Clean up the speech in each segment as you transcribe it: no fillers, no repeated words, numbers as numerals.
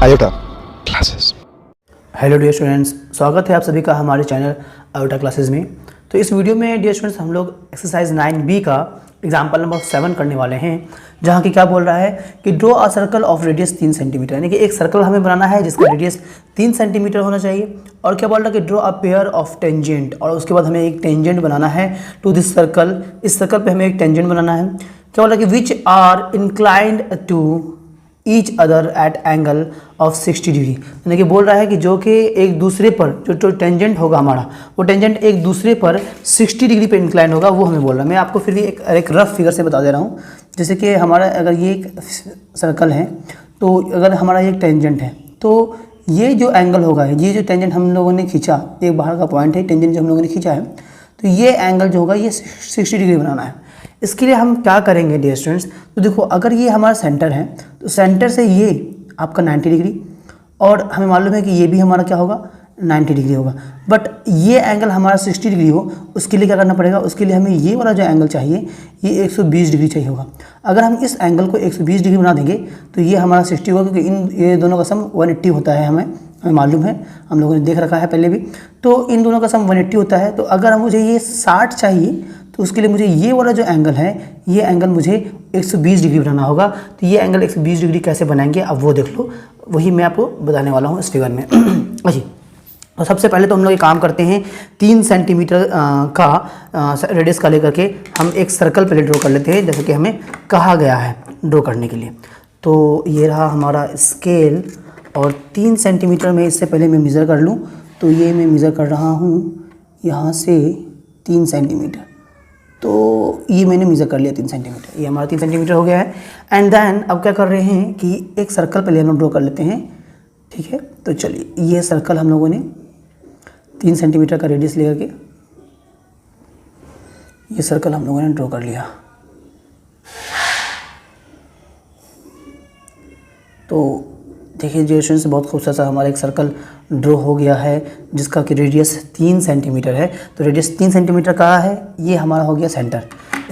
Iota classes. Hello dear students, स्वागत है आप सभी का हमारे चैनल आयोटा क्लासेस में। तो इस वीडियो में डियर स्टूडेंट्स हम लोग एक्सरसाइज 9B का एग्जाम्पल नंबर 7 करने वाले हैं, जहाँ की क्या बोल रहा है कि draw a circle of radius 3 centimetre, यानी कि एक सर्कल हमें बनाना है जिसका रेडियस 3 सेंटीमीटर होना चाहिए। और क्या बोल रहा है कि draw a pair of tangent, और उसके बाद हमें एक टेंजेंट बनाना है टू दिस सर्कल। इस सर्कल पे हमें एक टेंजेंट बनाना है। क्या बोल रहा है कि which are inclined to each other at angle of 60 degree, यानी कि बोल रहा है कि जो कि एक दूसरे पर जो टेंजेंट होगा हमारा, वो टेंजेंट एक दूसरे पर 60 डिग्री पे इंक्लाइन होगा, वो हमें बोल रहा है। मैं आपको फिर भी एक रफ फिगर से बता दे रहा हूँ। जैसे कि हमारा अगर ये एक सर्कल है, तो अगर हमारा एक टेंजेंट है, तो ये जो एंगल होगा, ये जो टेंजेंट हम लोगों ने खींचा, एक बाहर का पॉइंट है, टेंजेंट जो हम लोगों ने खींचा है, तो ये एंगल जो होगा ये 60 डिग्री बनाना है। इसके लिए हम क्या करेंगे डियर स्टूडेंट्स, तो देखो अगर ये हमारा सेंटर है, तो सेंटर से ये आपका 90 डिग्री, और हमें मालूम है कि ये भी हमारा क्या होगा 90 डिग्री होगा। बट ये एंगल हमारा 60 डिग्री हो, उसके लिए क्या करना पड़ेगा, उसके लिए हमें ये वाला जो एंगल चाहिए ये 120 डिग्री चाहिए होगा। अगर हम इस एंगल को 120 डिग्री बना देंगे तो ये हमारा 60 होगा, क्योंकि ये दोनों का सम 180 होता है, हमें मालूम है, हम लोगों ने देख रखा है पहले भी। तो इन दोनों का सम 180 होता है। तो अगर मुझे ये 60 चाहिए, तो उसके लिए मुझे ये वाला जो एंगल है, ये एंगल मुझे 120 डिग्री बनाना होगा। तो ये एंगल 120 डिग्री कैसे बनाएंगे अब वो देख लो, वही मैं आपको बताने वाला हूँ इस फिगर में। जी, तो सबसे पहले तो हम लोग ये काम करते हैं, 3 सेंटीमीटर का रेडियस का लेकर के हम एक सर्कल पहले ड्रॉ कर लेते हैं, जैसे कि हमें कहा गया है ड्रॉ करने के लिए। तो ये रहा हमारा स्केल, और 3 सेंटीमीटर में इससे पहले मैं मेज़र कर लूँ, तो ये मैं मेज़र कर रहा हूँ यहाँ से 3 सेंटीमीटर। तो ये मैंने मेज़र कर लिया 3 सेंटीमीटर, ये हमारा 3 सेंटीमीटर हो गया है। एंड देन अब क्या कर रहे हैं कि एक सर्कल पहले हम लोग ड्रॉ कर लेते हैं, ठीक है। तो चलिए, ये सर्कल हम लोगों ने 3 सेंटीमीटर का रेडियस लेकर के ये सर्कल हम लोगों ने ड्रॉ कर लिया। तो देखिए जो स्टूडेंट्स, बहुत खूबसूरत सा हमारा एक सर्कल ड्रॉ हो गया है, जिसका कि रेडियस 3 सेंटीमीटर है। तो रेडियस 3 सेंटीमीटर का है, ये हमारा हो गया सेंटर।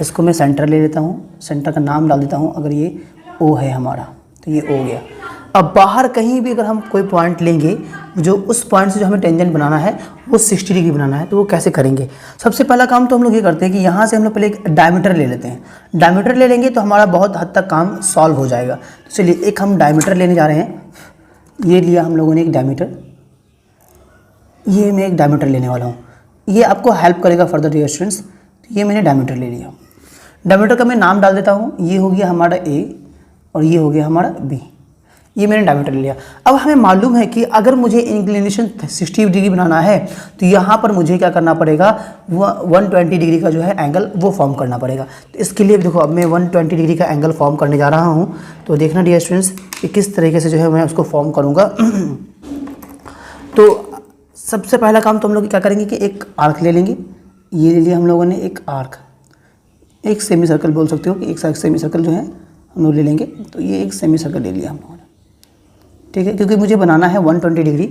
इसको मैं सेंटर ले लेता हूँ, सेंटर का नाम डाल देता हूँ। अगर ये ओ है हमारा, तो ये ओ गया। अब बाहर कहीं भी अगर हम कोई पॉइंट लेंगे, जो उस पॉइंट से जो हमें टेंजेंट बनाना है वो 60 डिग्री बनाना है, तो वो कैसे करेंगे। सबसे पहला काम तो हम लोग ये करते हैं कि यहाँ से हम लोग पहले एक डायमीटर ले लेते हैं। डायमीटर ले लेंगे तो हमारा बहुत हद तक काम सॉल्व हो जाएगा। तो चलिए, एक हम डायमीटर लेने जा रहे हैं। ये लिया हम लोगों ने एक डायमीटर, ये मैं एक डायमीटर लेने वाला हूँ, ये आपको हेल्प करेगा फर्दर डियर स्टूडेंट्स। ये मैंने डायमीटर ले लिया। डायमीटर का मैं नाम डाल देता हूँ, ये हो गया हमारा ए और ये हो गया हमारा बी। ये मैंने डायमीटर ले लिया। अब हमें मालूम है कि अगर मुझे इंक्लिनेशन 60 डिग्री बनाना है, तो यहाँ पर मुझे क्या करना पड़ेगा, 120 डिग्री का जो है एंगल वो फॉर्म करना पड़ेगा। तो इसके लिए देखो, अब मैं 120 डिग्री का एंगल फॉर्म करने जा रहा हूँ। तो देखना डियर स्टूडेंट्स कि किस तरीके से जो है मैं उसको फॉर्म करूँगा। तो सबसे पहला काम तो हम लोग क्या करेंगे कि एक आर्क ले लेंगे। ये ले लिया हम लोगों ने एक आर्क, एक सेमी सर्कल बोल सकते हो कि एक सेमी सर्कल जो है हम लोग ले लेंगे। तो ये एक सेमी सर्कल ले लिया हम लोगों ने, ठीक है, क्योंकि मुझे बनाना है 120 डिग्री।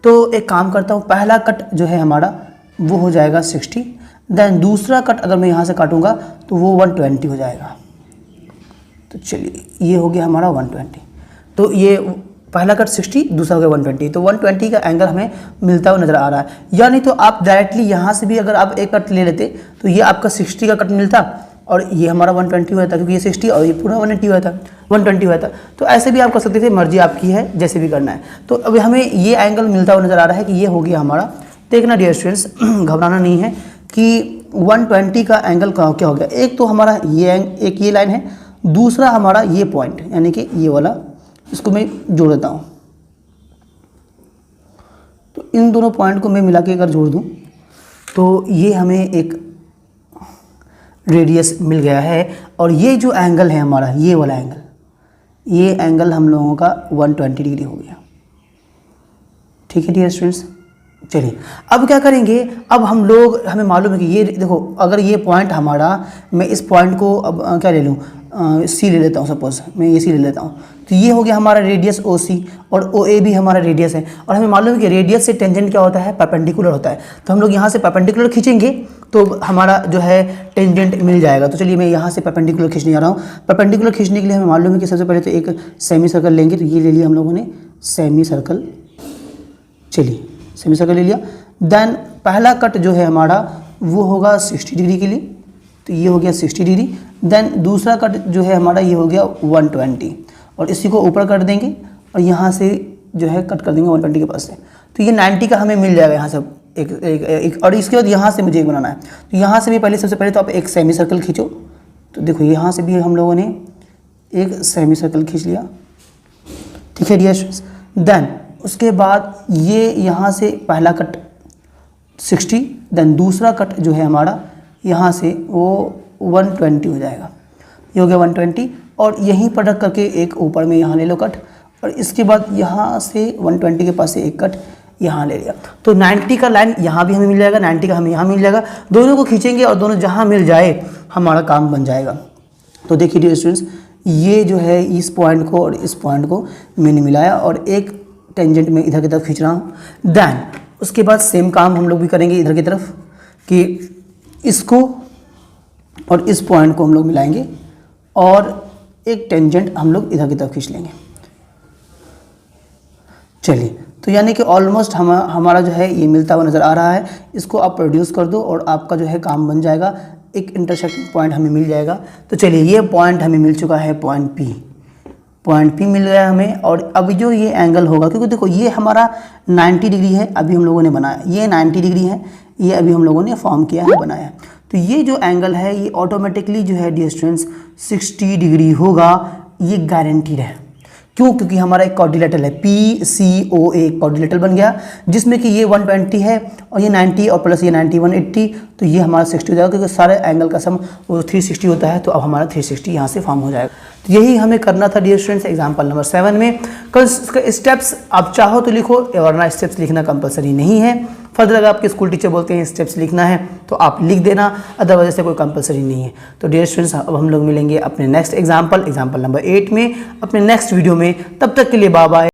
तो एक काम करता हूँ, पहला कट जो है हमारा वो हो जाएगा 60, देन दूसरा कट अगर मैं यहाँ से काटूँगा तो वो 120 हो जाएगा। तो चलिए, ये हो गया हमारा 120। तो ये पहला कट 60, दूसरा हो गया 120। तो 120 का एंगल हमें मिलता हुआ नज़र आ रहा है। या नहीं तो आप डायरेक्टली यहाँ से भी अगर आप एक कट ले लेते, तो ये आपका 60 का कट मिलता और ये हमारा 120 हुआ था, क्योंकि ये 60 और ये पूरा 180 हुआ था, 120 हुआ था। तो ऐसे भी आप कर सकते थे, मर्जी आपकी है, जैसे भी करना है। तो अब हमें ये एंगल मिलता हुआ नज़र आ रहा है कि ये हो गया हमारा। देखना डियर स्टूडेंट्स, घबराना नहीं है कि 120 का एंगल क्या हो गया। एक तो हमारा एक ये लाइन है, दूसरा हमारा ये पॉइंट, यानी कि ये वाला, इसको मैं जोड़ देता हूँ। तो इन दोनों पॉइंट को मैं मिला के अगर जोड़ दूँ, तो ये हमें एक रेडियस मिल गया है। और ये जो एंगल है हमारा, ये वाला एंगल, ये एंगल हम लोगों का 120 डिग्री हो गया, ठीक है डियर स्टूडेंट्स। चलिए, अब क्या करेंगे, अब हम लोग, हमें मालूम है कि ये देखो, अगर ये पॉइंट हमारा, मैं इस पॉइंट को अब क्या ले लूँ, सी ले लेता हूँ, सपोज मैं ये सी ले लेता हूँ, तो ये हो गया हमारा रेडियस ओ सी और ओ ए भी हमारा रेडियस है। और हमें मालूम है कि रेडियस से टेंजेंट क्या होता है, परपेंडिकुलर होता है। तो हम लोग यहाँ से परपेंडिकुलर खींचेंगे तो हमारा जो है टेंजेंट मिल जाएगा। तो चलिए मैं यहाँ से परपेंडिकुलर खींचने जा रहा हूँ। परपेंडिकुलर खींचने के लिए हमें मालूम है कि सबसे पहले तो एक सेमी सर्कल लेंगे, तो ये ले लिया हम लोगों ने सेमी सर्कल। चलिए सेमी सर्कल ले लिया। देन पहला कट जो है हमारा वो होगा 60 डिग्री के लिए, तो ये हो गया 60 डिग्री। देन दूसरा कट जो है हमारा ये हो गया 120 और इसी को ऊपर कर देंगे और यहाँ से जो है कट कर देंगे 120 के पास से, तो ये 90 का हमें मिल जाएगा यहाँ से एक। और इसके बाद यहाँ से मुझे एक बनाना है, तो यहाँ से भी पहले सबसे पहले तो आप एक सेमी सर्कल खींचो। तो देखो यहाँ से भी हम लोगों ने एक सेमी सर्कल खींच लिया, ठीक है डियर स्टूडेंट्स। देन उसके बाद ये यहाँ से पहला कट 60, देन दूसरा कट जो है हमारा यहाँ से वो 120 हो जाएगा, ये हो गया 120। और यहीं पर रख करके एक ऊपर में यहाँ ले लो कट, और इसके बाद यहाँ से 120 के पास से एक कट यहाँ ले लिया। तो 90 का लाइन यहाँ भी हमें मिल जाएगा, 90 का हमें यहाँ मिल जाएगा। दोनों को खींचेंगे और दोनों जहाँ मिल जाए हमारा काम बन जाएगा। तो देखिए डियर स्टूडेंट्स, ये जो है इस पॉइंट को और इस पॉइंट को मैंने मिलाया और एक टेंजेंट में इधर की तरफ खींच रहा हूँ। देन उसके बाद सेम काम हम लोग भी करेंगे इधर की तरफ कि इसको और इस पॉइंट को हम लोग मिलाएंगे और एक टेंजेंट हम लोग इधर की तरफ खींच लेंगे। चलिए, तो यानी कि ऑलमोस्ट हमारा जो है ये मिलता हुआ नज़र आ रहा है। इसको आप प्रोड्यूस कर दो और आपका जो है काम बन जाएगा, एक इंटरसेक्टिंग पॉइंट हमें मिल जाएगा। तो चलिए ये पॉइंट हमें मिल चुका है, पॉइंट पी मिल गया हमें। और अभी जो ये एंगल होगा, क्योंकि देखो ये हमारा 90 डिग्री है अभी हम लोगों ने बनाया, ये 90 डिग्री है ये अभी हम लोगों ने फॉर्म किया है, बनाया। तो ये जो एंगल है ये ऑटोमेटिकली जो है डियर स्टूडेंट्स 60 डिग्री होगा, ये गारंटीड है। क्यों? क्योंकि हमारा एक कॉर्डिलेटरल है, PCOA कॉर्डिलेटरल बन गया, जिसमें कि ये 120 है और ये 90 और प्लस ये 90 180, तो ये हमारा 60 हो जाएगा, क्योंकि सारे एंगल का सम वो 360 होता है। तो अब हमारा 360 यहाँ से फॉर्म हो जाएगा। तो यही हमें करना था डियर स्टूडेंट्स एग्जाम्पल नंबर 7 में। कल स्टेप्स आप चाहो तो लिखो, वरना स्टेप्स लिखना कंपलसरी नहीं है। फर्दर अगर आपके स्कूल टीचर बोलते हैं स्टेप्स लिखना है तो आप लिख देना, अदरवाइज से कोई कंपलसरी नहीं है। तो डियर स्टूडेंट्स अब हम लोग मिलेंगे अपने नेक्स्ट एग्जाम्पल नंबर 8 में, अपने नेक्स्ट वीडियो में। तब तक के लिए बाय बाय।